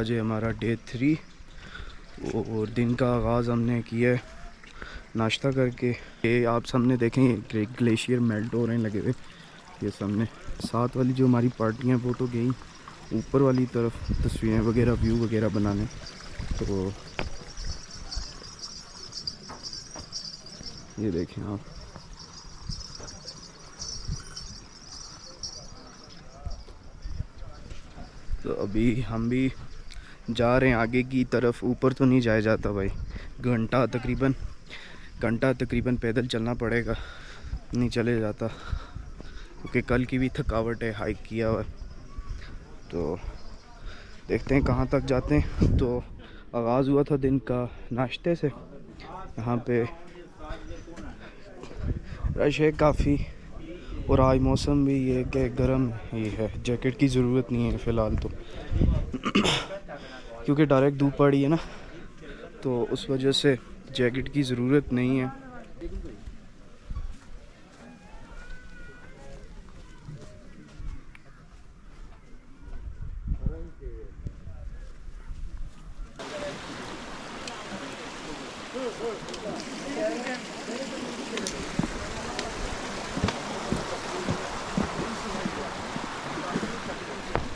आज हमारा डे 3 और दिन का आगाज़ हमने किया है नाश्ता करके। ये आप सामने देखें, ये ग्लेशियर मेल्ट हो रहे हैं लगे हुए। ये सामने साथ वाली जो हमारी पार्टी हैं वो तो गई ऊपर वाली तरफ तस्वीरें वगैरह व्यू वगैरह बनाने। तो ये देखें आप, तो अभी हम भी जा रहे हैं आगे की तरफ। ऊपर तो नहीं जाया जाता भाई, घंटा तकरीबन पैदल चलना पड़ेगा, नहीं चले जाता क्योंकि कल की भी थकावट है, हाइक किया हुआ। तो देखते हैं कहाँ तक जाते हैं। तो आगाज़ हुआ था दिन का नाश्ते से। यहाँ पे रश है काफ़ी और आज मौसम भी ये कि गर्म ही है, जैकेट की ज़रूरत नहीं है फ़िलहाल तो क्योंकि डायरेक्ट धूप पड़ी है ना, तो उस वजह से जैकेट की ज़रूरत नहीं है।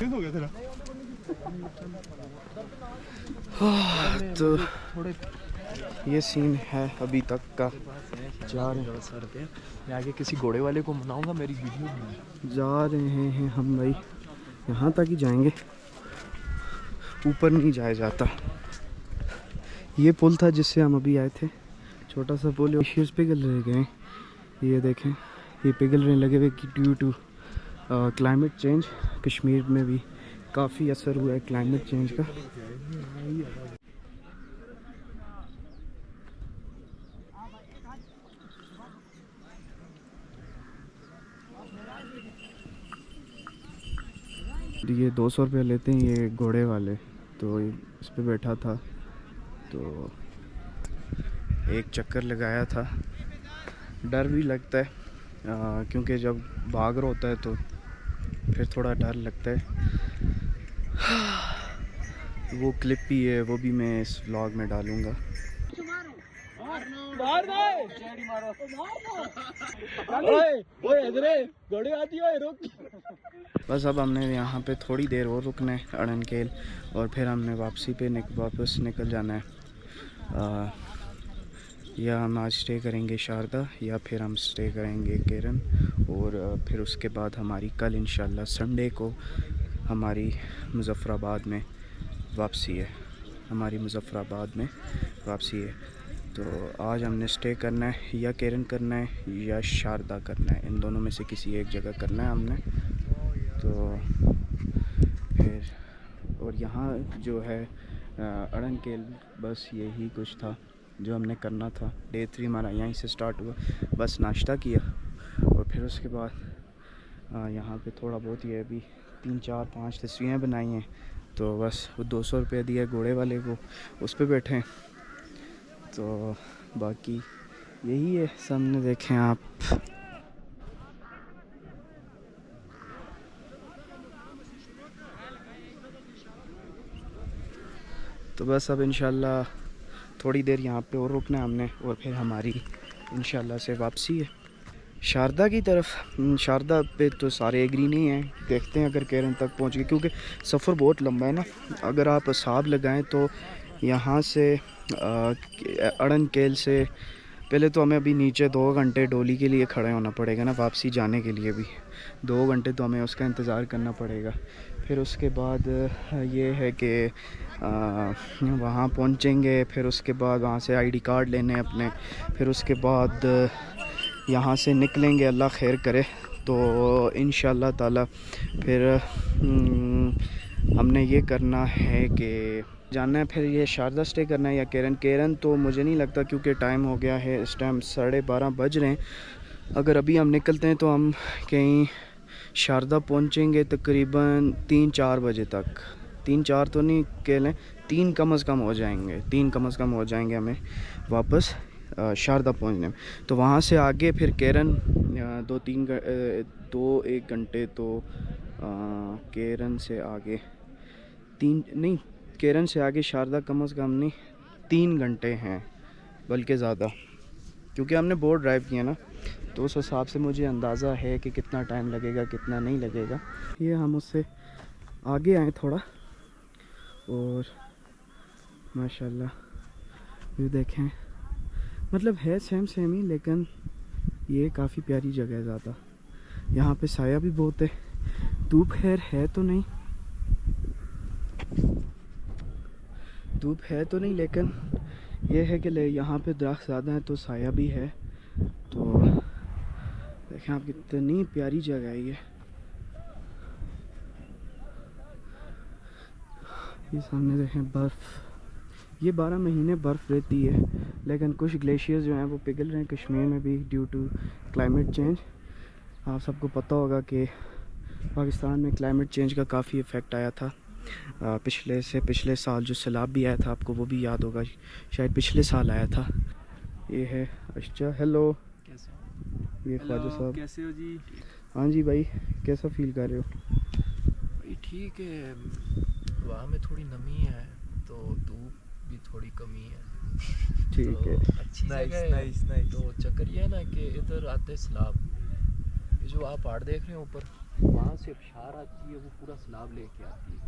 हो गया तेरा? तो ये सीन है अभी तक का। जा रहे हैं सर पे मैं आगे किसी घोड़े वाले को मनाऊंगा, मेरी वीडियो जा रहे हैं हम भाई, यहाँ तक ही जाएंगे, ऊपर नहीं जाया जाता। ये पुल था जिससे हम अभी आए थे, छोटा सा पुल। शेयर्स पिघल रहे गए, ये देखें, ये पिघल रहे लगे हुए कि due to climate change. Kashmir में भी काफ़ी असर हुआ है क्लाइमेट चेंज का। ये 200 रुपये लेते हैं ये घोड़े वाले, तो इस पे बैठा था तो एक चक्कर लगाया था। डर भी लगता है क्योंकि जब भाग रहा होता है तो फिर थोड़ा डर लगता है। वो क्लिप भी है, वो भी मैं इस व्लॉग में डालूँगा। बस अब हमने यहाँ पे थोड़ी देर और रुकना है अड़नकेल, और फिर हमने वापस निकल जाना है। या हम आज स्टे करेंगे शारदा, या फिर हम स्टे करेंगे केरन, और फिर उसके बाद हमारी कल इंशाल्लाह संडे को हमारी मुज़फ़्फ़राबाद में वापसी है। तो आज हमने स्टे करना है, या केरन करना है या शारदा करना है, इन दोनों में से किसी एक जगह करना है हमने। तो फिर और यहाँ जो है अड़नकेल, बस यही कुछ था जो हमने करना था। डे 3 हमारा यहीं से स्टार्ट हुआ, बस नाश्ता किया और फिर उसके बाद यहाँ पे थोड़ा बहुत ये अभी 3 4 5 तस्वीरें बनाई हैं। तो बस वो 200 रुपये दिया घोड़े वाले को, उस पर बैठे हैं। तो बाकी यही है, सामने देखें आप। तो बस अब इंशाल्लाह थोड़ी देर यहाँ पे और रुकना है हमने, और फिर हमारी इंशाल्लाह से वापसी है शारदा की तरफ। शारदा पे तो सारे एग्री नहीं हैं, देखते हैं अगर केरन तक पहुँच गए, क्योंकि सफ़र बहुत लंबा है ना। अगर आप हिसाब लगाएं तो यहाँ से अड़नकेल से पहले तो हमें अभी नीचे 2 घंटे डोली के लिए खड़े होना पड़ेगा ना, वापसी जाने के लिए भी 2 घंटे तो हमें उसका इंतज़ार करना पड़ेगा। फिर उसके बाद ये है कि वहाँ पहुँचेंगे, फिर उसके बाद वहाँ से आईडी कार्ड लेने अपने, फिर उसके बाद यहाँ से निकलेंगे, अल्लाह खैर करे तो इंशाअल्लाह ताला। फिर हमने ये करना है कि जाना है, फिर ये शारदा स्टे करना है या केरन तो मुझे नहीं लगता, क्योंकि टाइम हो गया है, इस टाइम 12:30 बज रहे हैं। अगर अभी हम निकलते हैं तो हम कहीं शारदा पहुंचेंगे तकरीबन 3-4 बजे तक। 3-4 तो नहीं कह लें, 3 कम से कम हो जाएंगे हमें वापस शारदा पहुंचने में। तो वहाँ से आगे फिर केरन 2-1 घंटे, तो केरन से आगे 3 नहीं केरन से आगे शारदा कम से कम नहीं 3 घंटे हैं, बल्कि ज़्यादा, क्योंकि हमने बोट ड्राइव किया ना, तो उस हिसाब से मुझे अंदाज़ा है कि कितना टाइम लगेगा कितना नहीं लगेगा। ये हम उससे आगे आए थोड़ा, और माशाल्लाह व्यू देखें, मतलब है सेम ही, लेकिन ये काफ़ी प्यारी जगह है ज़्यादा। यहाँ पे साया भी बहुत है, धूप है तो नहीं, धूप है तो नहीं, लेकिन ये है कि यहाँ पे दरख्त ज़्यादा है तो साया भी है। तो देखें आप कितनी प्यारी जगह है ये सामने देखें बर्फ़, ये 12 महीने बर्फ़ रहती है, लेकिन कुछ ग्लेशियर्स जो हैं वो पिघल रहे हैं कश्मीर में भी ड्यू टू क्लाइमेट चेंज। आप सबको पता होगा कि पाकिस्तान में क्लाइमेट चेंज का काफ़ी इफ़ेक्ट आया था। पिछले साल जो सैलाब भी आया था, आपको वो भी याद होगा, शायद पिछले साल आया था। ये है अच्छा, हेलो, कैसे ये ख्वाजा साहब, कैसे हो जी? हाँ जी भाई, कैसा फील कर रहे हो? भाई ठीक है, वहाँ में थोड़ी नमी है तो धूप भी थोड़ी कमी है। ठीक है, अच्छी जगह है। नाइस। तो चक्कर ये है ना कि इधर आते सैलाब, ये जो आप पहाड़ देख रहे हैं ऊपर, वहाँ से अबशार आती है, वो पूरा सैलाब लेके आती है।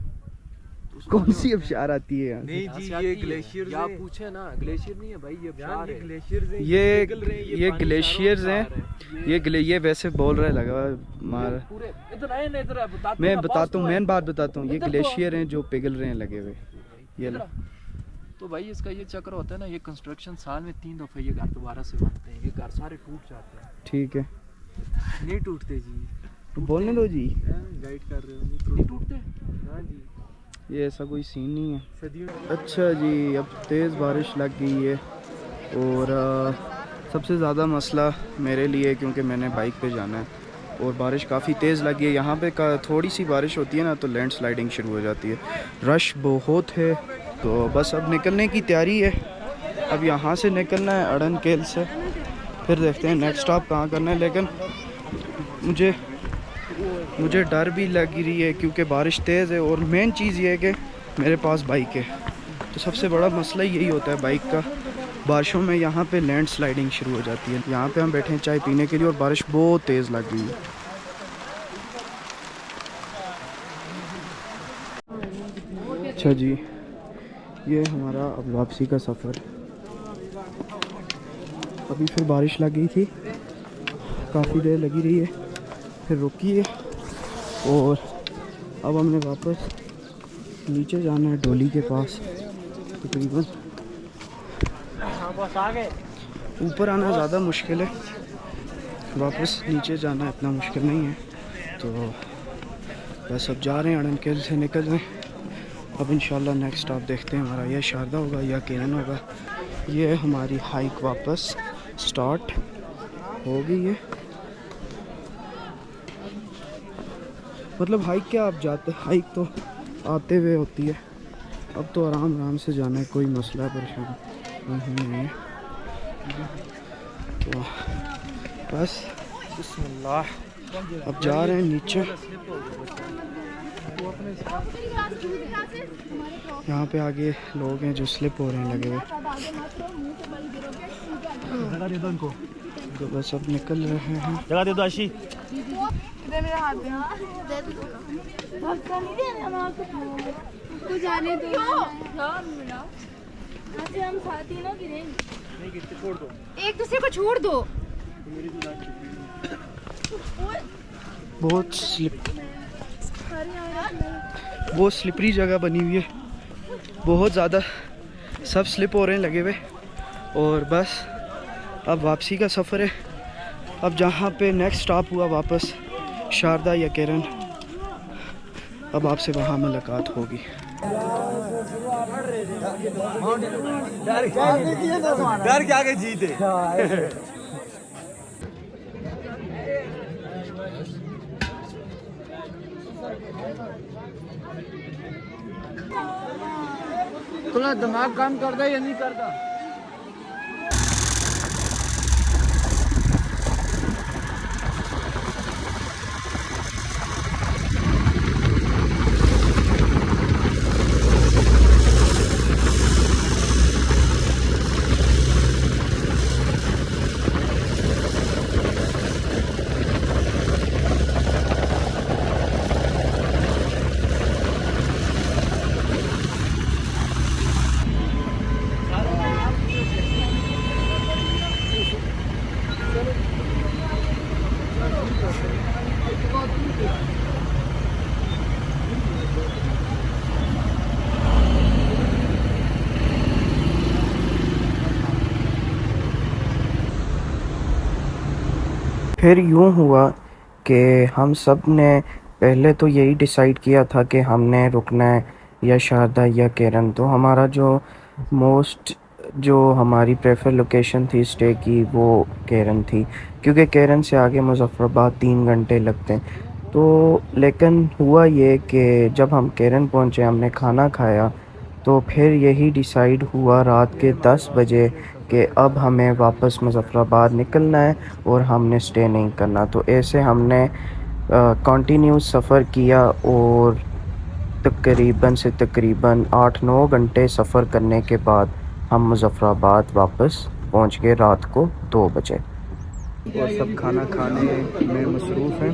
तो उसका कौन जो सी होता है- अबशार आती है यहाँ से? नहीं यहाँ जी, से आती ये है। ग्लेशियर्स या हैं। पूछे ना, ग्लेशियर नहीं है भाई, ये अबशार है। ग्लेशियर्स हैं, ये पिघल रहे हैं, ये पानी ग्लेशियर्स चारों हैं। ओर आ रहा है। ये वैसे बोल रहा है लगा मार, पूरे इधर आए ना, इधर बताता मैं हूँ ना, बताता पास हूँ, तो मेन है। बात बताता हूँ, ये इधर तो ग्लेशियर हैं जो पिघल रहे हैं लगे हुए। ये इधर लो। आ। तो भाई इसका ये चक्कर होता है ना, ये कंस्ट्रक्शन साल में 3 दफ़े ये घर दोबारा से बनते हैं, ये घर सारे टूट जाते हैं। ठीक है, नहीं टूटते जी, तो बोलने दो जी, गाइड कर रहे हो, नहीं टूटते। हाँ जी, ये ऐसा कोई सीन नहीं है। सदियों अच्छा जी, अब तेज़ बारिश लग गई है, और सबसे ज़्यादा मसला मेरे लिए, क्योंकि मैंने बाइक पे जाना है और बारिश काफ़ी तेज़ लगी है। यहाँ पे थोड़ी सी बारिश होती है ना तो लैंड स्लाइडिंग शुरू हो जाती है, रश बहुत है। तो बस अब निकलने की तैयारी है, अब यहाँ से निकलना है अड़न केल से, फिर देखते हैं नेक्स्ट स्टॉप कहाँ करना है। लेकिन मुझे डर भी लग रही है क्योंकि बारिश तेज़ है, और मेन चीज़ ये है कि मेरे पास बाइक है, तो सबसे बड़ा मसला यही होता है बाइक का, बारिशों में यहाँ पे लैंड स्लाइडिंग शुरू हो जाती है। यहाँ पे हम बैठे हैं चाय पीने के लिए और बारिश बहुत तेज़ लग गई है। अच्छा जी, ये हमारा अब वापसी का सफ़र। अभी फिर बारिश लग गई थी, काफ़ी देर लगी रही है, फिर रुकी है, और अब हमने वापस नीचे जाना है डोली के पास। तकरीबन ऊपर आना ज़्यादा मुश्किल है, वापस नीचे जाना इतना मुश्किल नहीं है। तो बस अब जा रहे हैं, अड़नकेल से निकल रहे हैं। अब इंशाल्लाह नेक्स्ट स्टॉप देखते हैं, हमारा या शारदा होगा या केरन होगा। ये हमारी हाइक वापस स्टार्ट हो गई है। मतलब हाइक क्या, आप जाते, हाइक तो आते हुए होती है, अब तो आराम से जाना है, कोई मसला परेशानी नहीं है। तो बस बिस्मिल्लाह, अब जा रहे हैं नीचे। यहाँ पे आगे लोग हैं जो स्लिप हो रहे हैं लगे हुए, जगह दे दो इनको, तो बस अब निकल रहे हैं। जगह दे दो आशी। इधर मेरा हाथ दे धक्का नहीं देना ना उसको जाने दो ऐसे हम साथ ही ना गिरेंगे। नहीं गिरते, छोड़ दो। एक दूसरे को छोड़ दो। बहुत स्लिपरी जगह बनी हुई है, बहुत ज़्यादा, सब स्लिप हो रहे हैं लगे हुए। और बस अब वापसी का सफ़र है। अब जहाँ पे नेक्स्ट स्टॉप हुआ वापस शारदा या केरन, अब आपसे वहाँ मुलाकात होगी। डर के आगे जीते। थोड़ा दिमाग काम करता है या नहीं करता? फिर यूँ हुआ कि हम सब ने पहले तो यही डिसाइड किया था कि हमने रुकना है या शारदा या केरन। तो हमारा जो हमारी प्रेफर लोकेशन थी स्टे की वो केरन थी, क्योंकि केरन से आगे मुज़फ़्फ़राबाद 3 घंटे लगते हैं। तो लेकिन हुआ ये कि जब हम केरन पहुँचे, हमने खाना खाया, तो फिर यही डिसाइड हुआ रात के 10 बजे कि अब हमें वापस मुज़फ़्फ़राबाद निकलना है और हमने स्टे नहीं करना। तो ऐसे हमने कंटिन्यू सफ़र किया और तकरीबन 8-9 घंटे सफ़र करने के बाद हम मुज़फ़्फ़राबाद वापस पहुंच गए रात को 2 बजे। और सब खाना खाने में मसरूफ़ हैं।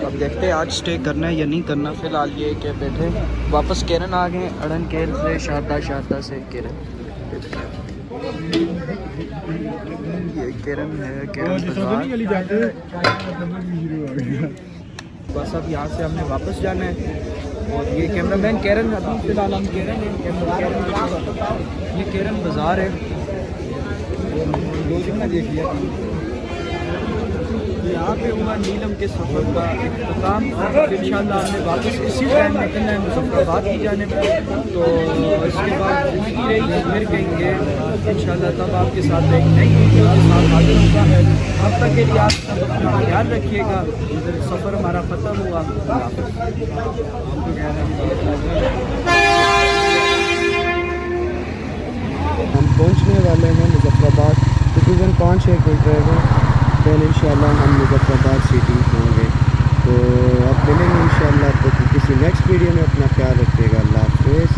अब देखते हैं आज स्टे करना है या नहीं करना। फ़िलहाल ये कि बैठे वापस केरन आ गए, अड़न केल से शारदा, शारदा से केरन। ये केरन है, केरन बाज़ार। बस अब यहाँ से हमने वापस जाना है। और ये कैमरामैन केरन, अभी फ़िलहाल हम केरन हैं। ये केरन बाज़ार है, लोग ने देख लिया। यहाँ पे हुआ नीलम के सफ़र का इख्तिताम। इंशाल्लाह हमने वापस इसी टाइम निकलना है मुज़फ़्फ़राबाद की जानिब। तो इसके बाद रुकी रही, फिर कहेंगे इंशाल्लाह तब आपके साथ एक नई वीडियो के साथ हाजिर होगा। तब तक के लिए आप सब अपना ख्याल रखिएगा। सफ़र हमारा ख़त्म हुआ। हम पहुँचने वाले हैं मुज़फ़्फ़राबाद, तकरीबन 5-6 घंटे में फिर इंशाल्लाह हम मुज़फ़्फ़राबाद सिटी होंगे। तो अब मिलेंगे इंशाल्लाह। तो किसी नेक्स्ट वीडियो में अपना ख्याल रखिएगा। अल्लाह हाफ़िज़।